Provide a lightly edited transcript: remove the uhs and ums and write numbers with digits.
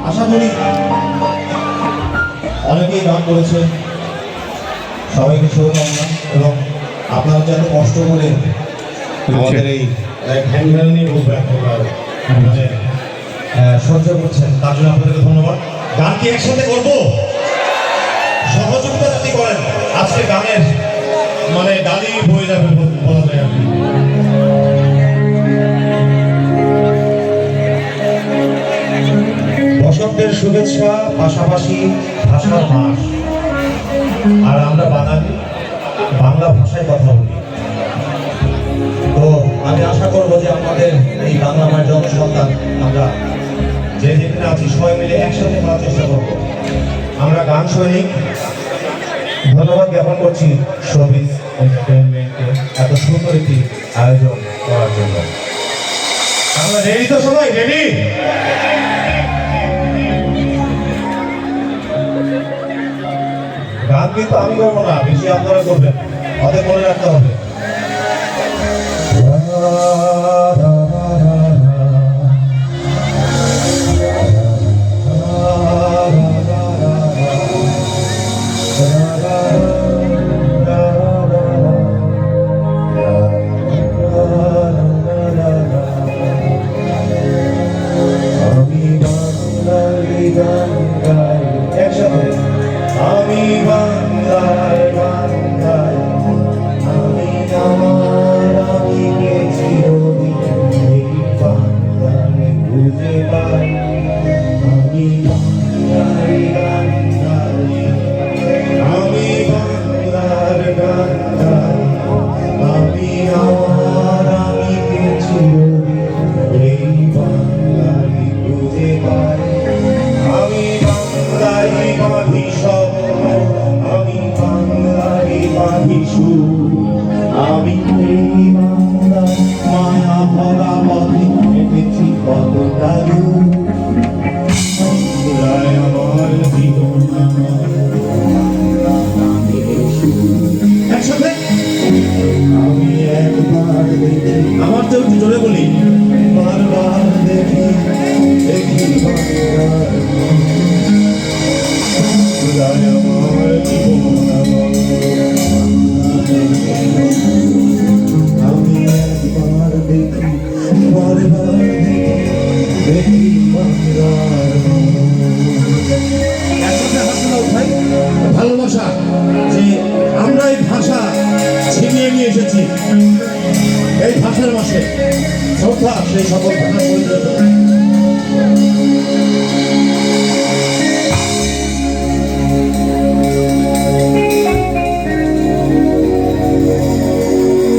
আশা করি অনেকেই গান করেছে, সবাইকে শুভকামনা। এবং আপনারা যে এত কষ্ট করে আমাদের এই হ্যান্ডমেল নিয়ে মানে সহ্য করছেন, তার জন্য আপনাদেরকে ধন্যবাদ। গান কি একসাথে করবো? সহযোগিতা যদি করেন আজকে গানের মানে ডালি বয়ে যাবে বলা যায় আর কি। বসন্তের শুভেচ্ছা, পাশাপাশি ভাষার মাস, আর আমরা বাঙালি, বাংলা ভাষায় কথা বলি। তো আমি আশা করবো যে আমাদের এই বাংলা মায়ের জনসন্তান আমরা যে যেখানে আছি সবাই মিলে একসাথে করার চেষ্টা করবো। আমরা গান সৈনিক ধন্যবাদ জ্ঞাপন করছি শোবিজ এন্টারটেইনমেন্টকে এত সুন্দর একটি আয়োজন করার জন্য। আমরা রেডি তো? সবাই রেডি? গান কিন্তু আমি করবো না, বেশি আপনারা করবেন, অতএব মনে রাখতে হবে। আমি বাংলায় বাংলায় আমি আমার আমি গেছি এই বাংলায় খুঁজে পাই। আমি বাংলায় বাংলায় আমি বাংলার বাংলায় আমি আমার আমি গেছি এই বাংলায় খুঁজে পাই। আমি বাংলায় বাঁধি স্বপ্ন, আমি বাংলায় বাঁধি সুর, আমি এই বাংলায় মায়া ভরা পথে হেঁটেছি কতটা দূর। বাংলায় আমার জীবন, একসাথে আমি একবার দেখি, আমার তো একটু জোরে বলি, বারবার দেখি দেখি বাংলার আমার জীবন, আমি একবার দেখি বারবার দেখি দেখি বাংলার ভালোবাসা, যে আমরা এই ভাষা ছিনিয়ে নিয়ে এসেছি এই ভাষার মাসে শ্রদ্ধা সেই সকল ভাষা পরিচয়।